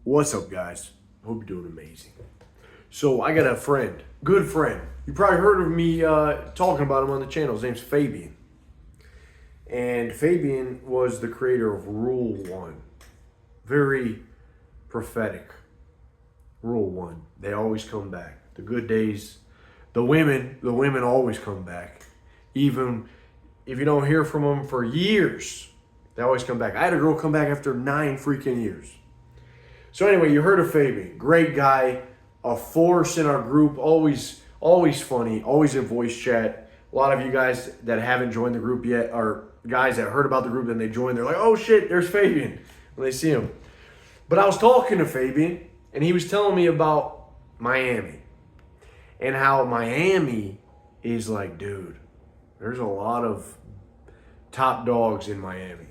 What's up, guys? Hope you're doing amazing. So, I got a friend, good friend. You probably heard of me talking about him on the channel. His name's Fabian. And Fabian was the creator of Rule 1. Very prophetic. Rule 1. They always come back. The good days, the women always come back. Even if you don't hear from them for years, they always come back. I had a girl come back after 9 freaking years. So anyway, you heard of Fabian. Great guy, a force in our group, always funny, always in voice chat. A lot of you guys that haven't joined the group yet are guys that heard about the group and they joined. They're like, oh shit, there's Fabian when they see him. But I was talking to Fabian and he was telling me about Miami and how Miami is like, dude, there's a lot of top dogs in Miami.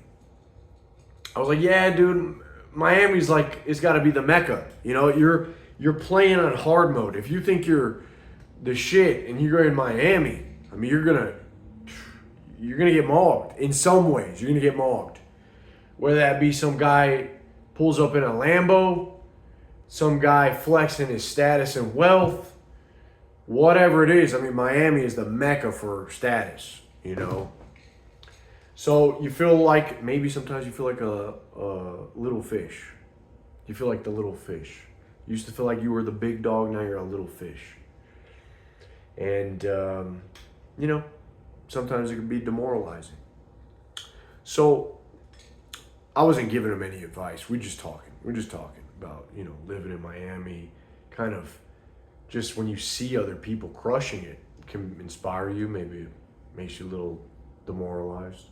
I was like, yeah, dude, Miami's like, it's got to be the Mecca. You know, you're playing on hard mode. If you think you're the shit and you're in Miami, I mean, you're gonna get mobbed in some ways. You're gonna get mobbed, whether that be some guy pulls up in a Lambo, some guy flexing his status and wealth, whatever it is. I mean, Miami is the Mecca for status. You know. So you feel like, maybe sometimes you feel like a little fish. You feel like the little fish. You used to feel like you were the big dog, now you're a little fish. And, you know, sometimes it can be demoralizing. So I wasn't giving him any advice. We're just talking about, you know, living in Miami. Kind of just when you see other people crushing it, it can inspire you. Maybe it makes you a little demoralized.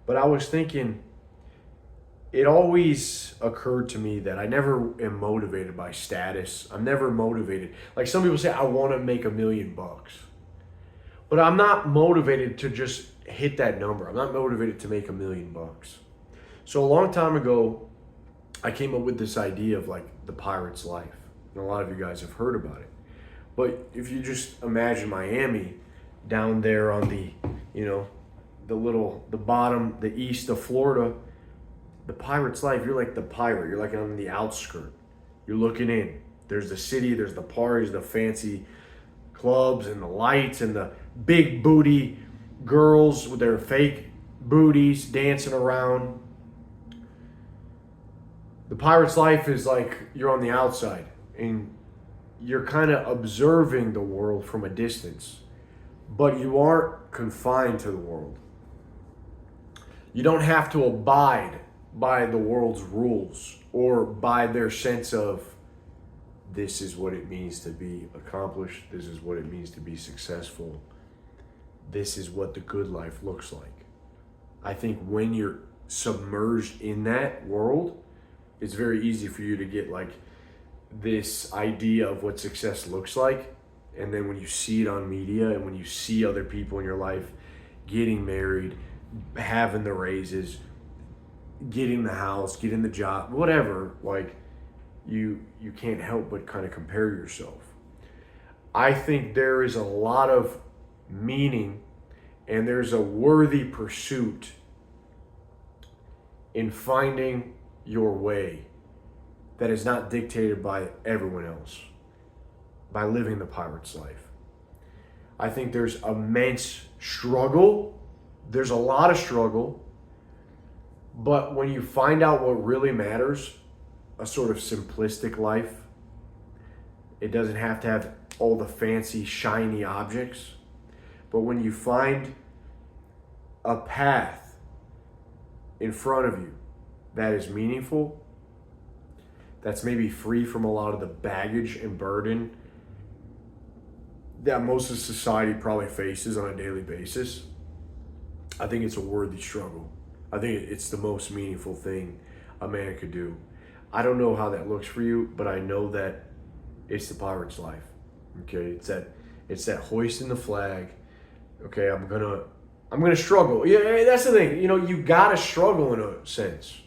But I was thinking, it always occurred to me that I never am motivated by status. I'm never motivated. Like some people say, I want to make $1 million. But I'm not motivated to just hit that number. I'm not motivated to make $1 million. So a long time ago, I came up with this idea of like the pirate's life. And a lot of you guys have heard about it. But if you just imagine Miami down there on the, you know, the bottom, the east of Florida, the pirate's life, you're like the pirate. You're like on the outskirt. You're looking in. There's the city, there's the parties, the fancy clubs and the lights and the big booty girls with their fake booties dancing around. The pirate's life is like you're on the outside and you're kind of observing the world from a distance, but you aren't confined to the world. You don't have to abide by the world's rules or by their sense of this is what it means to be accomplished. This is what it means to be successful. This is what the good life looks like. I think when you're submerged in that world, it's very easy for you to get like this idea of what success looks like. And then when you see it on media and when you see other people in your life getting married, having the raises, getting the house, getting the job, whatever, like you can't help but kind of compare yourself. I think there is a lot of meaning and there's a worthy pursuit in finding your way that is not dictated by everyone else, by living the pirate's life. I think there's immense struggle. There's a lot of struggle, but when you find out what really matters, a sort of simplistic life, it doesn't have to have all the fancy, shiny objects, but when you find a path in front of you that is meaningful, that's maybe free from a lot of the baggage and burden that most of society probably faces on a daily basis, I think it's a worthy struggle. I think it's the most meaningful thing a man could do. I don't know how that looks for you, but I know that it's the pirate's life. Okay, it's that hoisting the flag. Okay, I'm gonna struggle. Yeah, that's the thing. You know, you gotta struggle in a sense.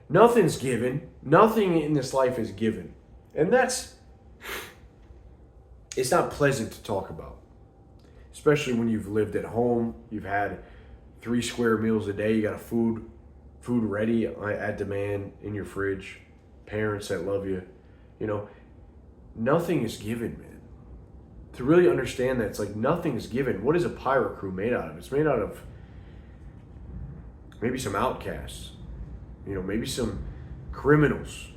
Nothing's given. Nothing in this life is given, and it's not pleasant to talk about. Especially when you've lived at home, you've had 3 square meals a day, you got food ready at demand in your fridge. parents that love you. You know, nothing is given, man. To really understand that, it's like nothing is given. What is a pirate crew made out of? It's made out of maybe some outcasts, you know, maybe some criminals.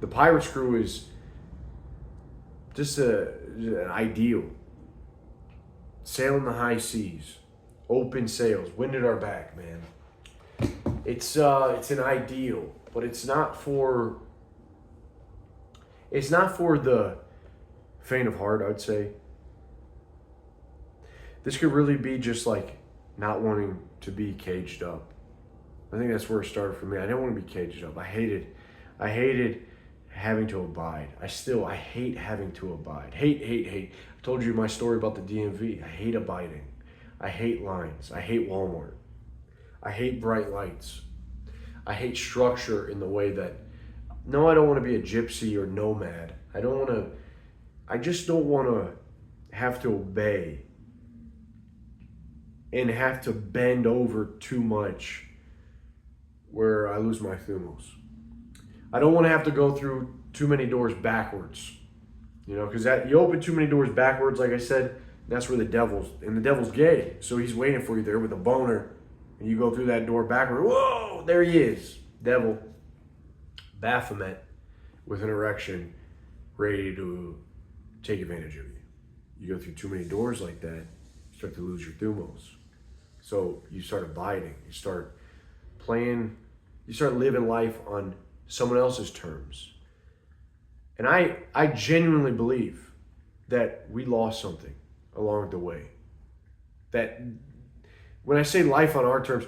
The pirate's crew is just an ideal. Sailing the high seas, open sails, wind at our back, man. It's an ideal, but it's not for the faint of heart, I'd say. This could really be just like not wanting to be caged up. I think that's where it started for me. I didn't want to be caged up. I hated having to abide. I hate having to abide. Hate. I told you my story about the DMV. I hate abiding. I hate lines. I hate Walmart. I hate bright lights. I hate structure in the way that, no, I don't want to be a gypsy or nomad. I just don't want to have to obey and have to bend over too much where I lose my thumos. I don't want to have to go through too many doors backwards, you know, because you open too many doors backwards, like I said, that's where the devil's gay. So he's waiting for you there with a boner, and you go through that door backward. Whoa, there he is, devil, Baphomet, with an erection, ready to take advantage of you. You go through too many doors like that, you start to lose your thumos. So you start abiding, you start living life on someone else's terms. And I genuinely believe that we lost something along the way. That when I say life on our terms,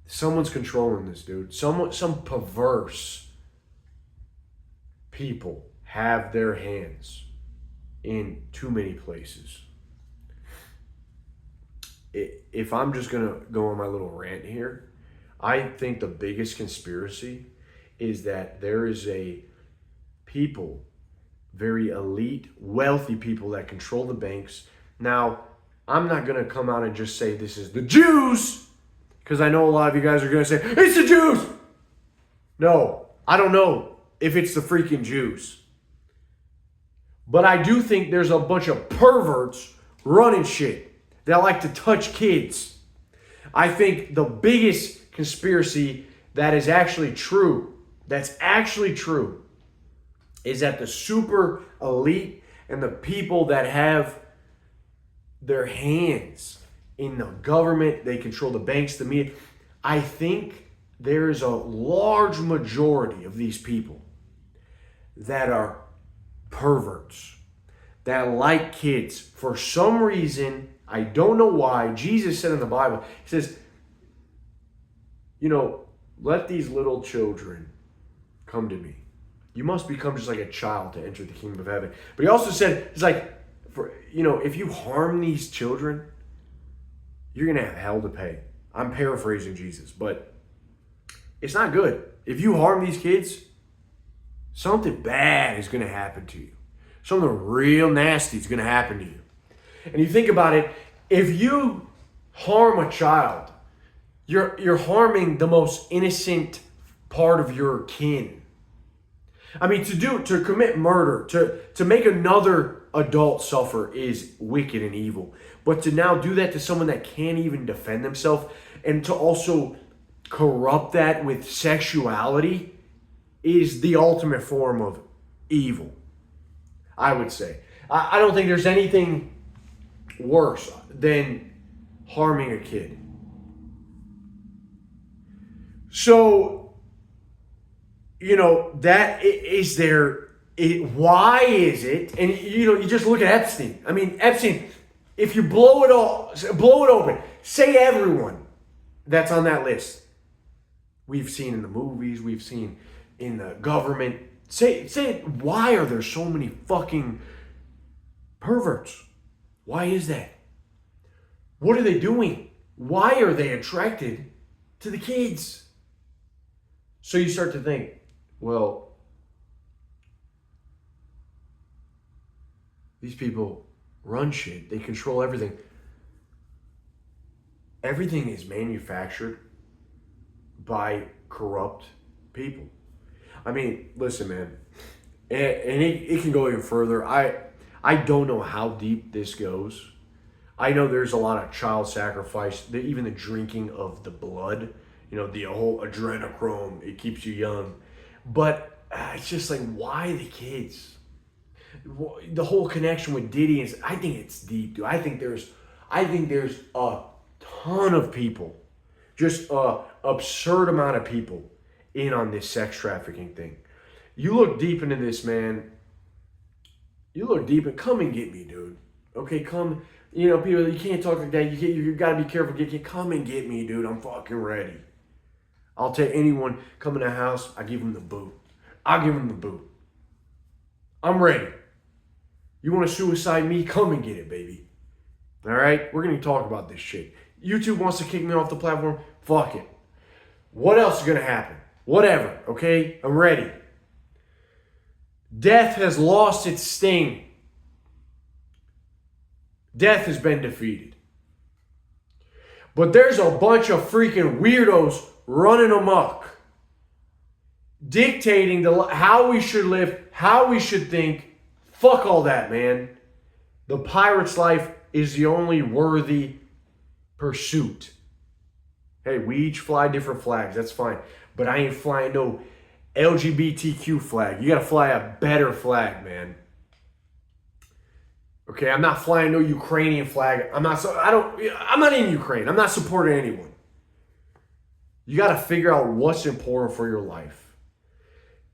someone's controlling this, dude. Some perverse people have their hands in too many places. If I'm just going to go on my little rant here, I think the biggest conspiracy is that there is a people, very elite, wealthy people that control the banks. Now, I'm not going to come out and just say this is the Jews, because I know a lot of you guys are going to say, it's the Jews. No, I don't know if it's the freaking Jews. But I do think there's a bunch of perverts running shit that like to touch kids. I think the biggest conspiracy that's actually true, is that the super elite and the people that have their hands in the government, they control the banks, the media. I think there is a large majority of these people that are perverts, that like kids. For some reason, I don't know why, Jesus said in the Bible, he says, you know, let these little children come to me. You must become just like a child to enter the kingdom of heaven. But he also said, it's like, if you harm these children, you're going to have hell to pay. I'm paraphrasing Jesus, but it's not good. If you harm these kids, something bad is going to happen to you. Something real nasty is going to happen to you. And you think about it, if you harm a child, you're harming the most innocent part of your kin. I mean, to commit murder, to make another adult suffer is wicked and evil. But to now do that to someone that can't even defend themselves, and to also corrupt that with sexuality, is the ultimate form of evil, I would say. I don't think there's anything worse than harming a kid. So, that is there. Why is it? And you just look at Epstein. I mean, Epstein, if you blow it open, say everyone that's on that list. We've seen in the movies, we've seen in the government. Say why are there so many fucking perverts? Why is that? What are they doing? Why are they attracted to the kids? So you start to think, well, these people run shit. They control everything. Everything is manufactured by corrupt people. I mean, listen, man, and it can go even further. I don't know how deep this goes. I know there's a lot of child sacrifice, even the drinking of the blood, the whole adrenochrome, it keeps you young. But it's just like, why the kids? The whole connection with Diddy is, I think it's deep, dude. I think there's a ton of people, just a absurd amount of people in on this sex trafficking thing. You look deep into this, man. You look deep and come and get me, dude. Okay, come. People, you can't talk like that. You gotta be careful. Come and get me, dude. I'm fucking ready. I'll tell anyone come in the house. I give them the boot. I'll give them the boot. I'm ready. You want to suicide me? Come and get it, baby. All right? We're going to talk about this shit. YouTube wants to kick me off the platform. Fuck it. What else is going to happen? Whatever, okay? I'm ready. Death has lost its sting. Death has been defeated. But there's a bunch of freaking weirdos running amok, dictating how we should live, how we should think. Fuck all that, man. The pirate's life is the only worthy pursuit. Hey, we each fly different flags. That's fine. But I ain't flying no LGBTQ flag. You got to fly a better flag, man. Okay, I'm not flying no Ukrainian flag. I'm not in Ukraine. I'm not supporting anyone. You got to figure out what's important for your life.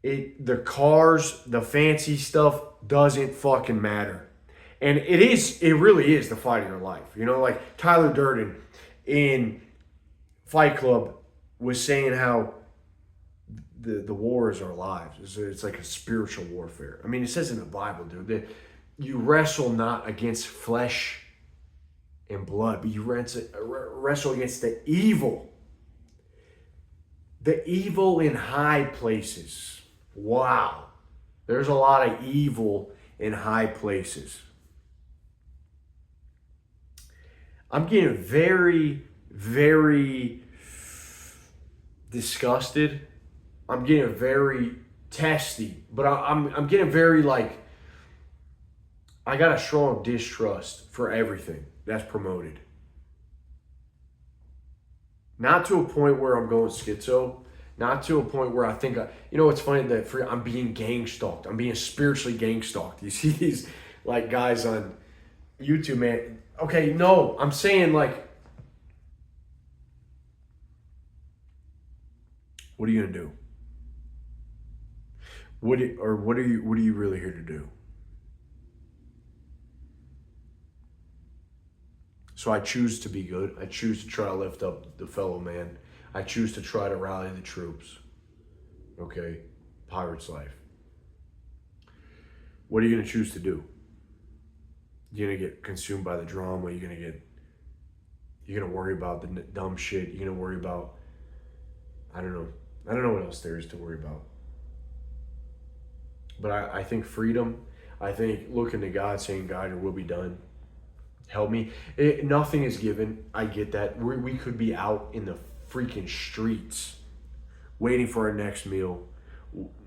The cars, the fancy stuff doesn't fucking matter. And it really is the fight of your life. Like Tyler Durden in Fight Club was saying how the war is our lives. It's like a spiritual warfare. I mean, it says in the Bible, dude, that you wrestle not against flesh and blood, but you wrestle against the evil. The evil in high places. Wow. There's a lot of evil in high places. I'm getting very, very disgusted. I'm getting very testy. But I'm getting very like, I got a strong distrust for everything that's promoted. Not to a point where I'm going schizo. Not to a point where I think, it's funny that I'm being gang stalked. I'm being spiritually gang stalked. You see these like guys on YouTube, man. Okay, no, I'm saying like, what are you gonna do? What are you really here to do? So I choose to be good. I choose to try to lift up the fellow man. I choose to try to rally the troops. Okay? Pirate's life. What are you going to choose to do? You're going to get consumed by the drama. You're going to worry about the dumb shit. You're going to worry about, I don't know what else there is to worry about. But I think freedom, I think looking to God, saying, God, your will be done. Help me. Nothing is given. I get that. We could be out in the freaking streets waiting for our next meal,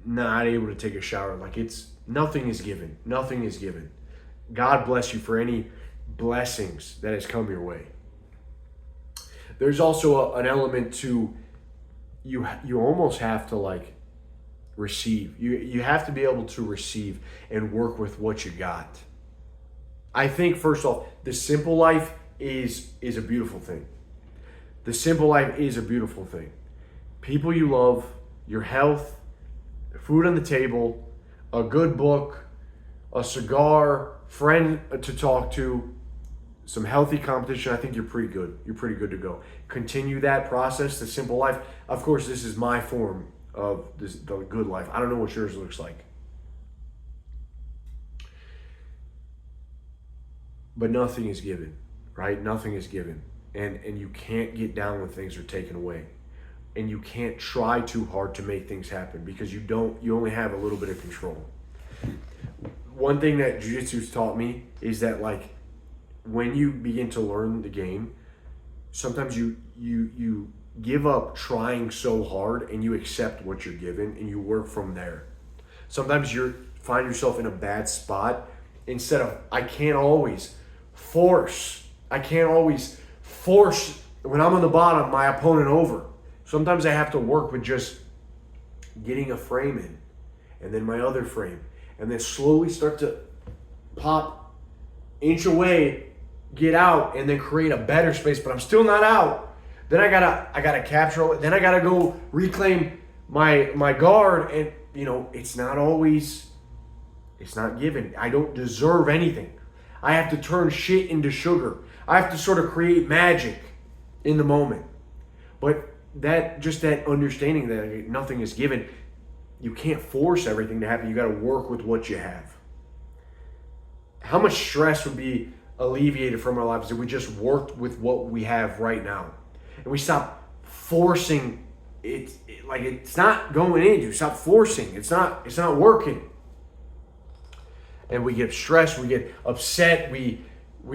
not able to take a shower. Like nothing is given. Nothing is given. God bless you for any blessings that has come your way. There's also an element to you almost have to like receive. You have to be able to receive and work with what you got. I think first off, the simple life is a beautiful thing. The simple life is a beautiful thing. People you love, your health, food on the table, a good book, a cigar, friend to talk to, some healthy competition. I think you're pretty good. You're pretty good to go. Continue that process, the simple life. Of course, this is my form of the good life. I don't know what yours looks like. But nothing is given, right? Nothing is given. And you can't get down when things are taken away. And you can't try too hard to make things happen because you only have a little bit of control. One thing that jiu-jitsu's taught me is that when you begin to learn the game, sometimes you give up trying so hard and you accept what you're given and you work from there. Sometimes you find yourself in a bad spot. Instead of, I can't always force when I'm on the bottom my opponent over. Sometimes I have to work with just getting a frame in, and then my other frame, and then slowly start to pop, inch away, get out, and then create a better space. But I'm still not out. Then I gotta capture it. Then I gotta go reclaim my guard, and it's not given. I don't deserve anything. I have to turn shit into sugar. I have to sort of create magic in the moment. But that understanding that nothing is given, you can't force everything to happen. You got to work with what you have. How much stress would be alleviated from our lives if we just worked with what we have right now, and we stop forcing it like it's not going in. You stop forcing. It's not working. And we get stressed, we get upset, we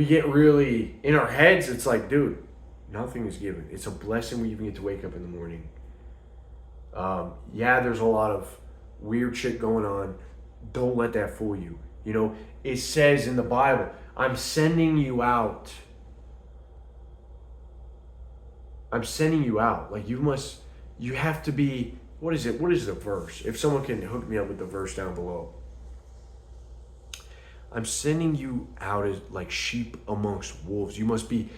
get really in our heads. It's like, dude, nothing is given. It's a blessing we even get to wake up in the morning. There's a lot of weird shit going on. Don't let that fool you. It says in the Bible, I'm sending you out. I'm sending you out. Like you have to be, what is it? What is the verse? If someone can hook me up with the verse down below. I'm sending you out as like sheep amongst wolves. You must be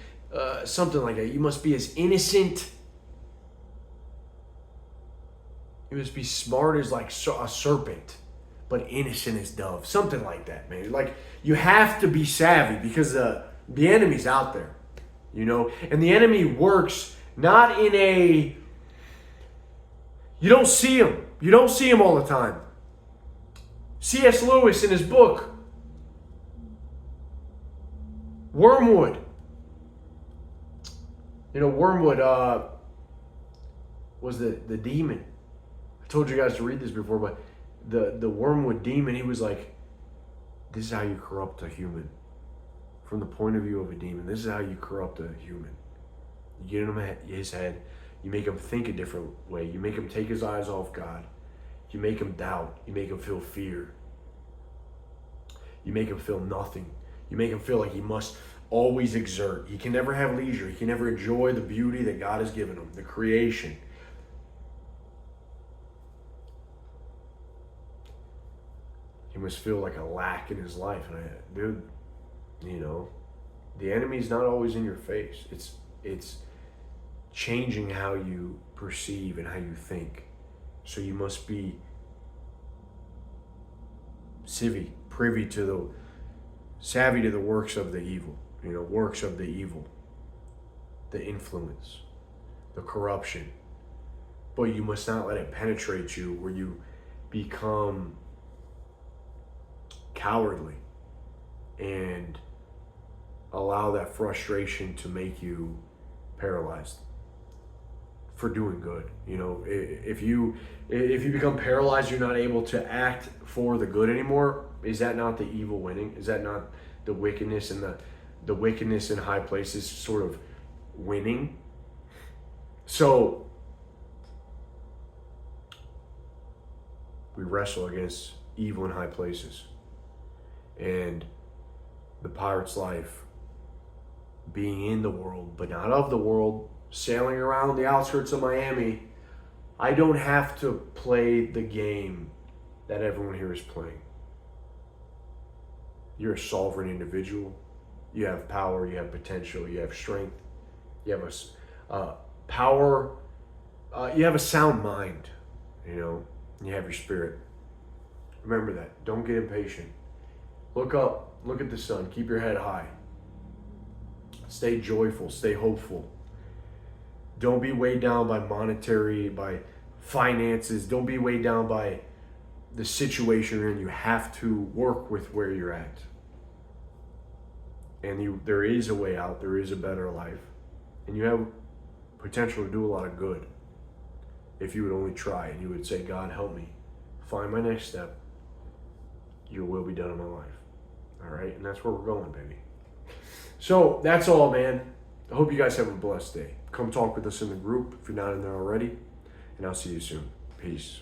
something like that. You must be as innocent. You must be smart as like a serpent, but innocent as dove. Something like that, man. Like you have to be savvy because the enemy's out there, and the enemy works not in a. You don't see him. You don't see him all the time. C.S. Lewis in his book. Wormwood. Wormwood was the demon. I told you guys to read this before, but the wormwood demon, he was like, this is how you corrupt a human. From the point of view of a demon, this is how you corrupt a human. You get in his head, you make him think a different way, you make him take his eyes off God, you make him doubt, you make him feel fear, you make him feel nothing. You make him feel like he must always exert. He can never have leisure. He can never enjoy the beauty that God has given him, the creation. He must feel like a lack in his life. And the enemy's not always in your face. It's changing how you perceive and how you think. So you must be savvy to the works of the evil, the influence, the corruption. But you must not let it penetrate you where you become cowardly and allow that frustration to make you paralyzed for doing good. If you become paralyzed, you're not able to act for the good anymore. Is that not the evil winning? Is that not the wickedness and the wickedness in high places sort of winning? So we wrestle against evil in high places. And the pirate's life, being in the world but not of the world, sailing around the outskirts of Miami, I don't have to play the game that everyone here is playing. You're a sovereign individual. You have power, you have potential, you have strength, you have power, you have a sound mind, you have your spirit. Remember that. Don't get impatient. Look up, look at the sun, keep your head high. Stay joyful, stay hopeful. Don't be weighed down by by finances. Don't be weighed down by the situation you're in. You have to work with where you're at. And there is a way out. There is a better life. And you have potential to do a lot of good if you would only try and you would say, God, help me find my next step. Your will be done in my life. All right? And that's where we're going, baby. So that's all, man. I hope you guys have a blessed day. Come talk with us in the group if you're not in there already. And I'll see you soon. Peace.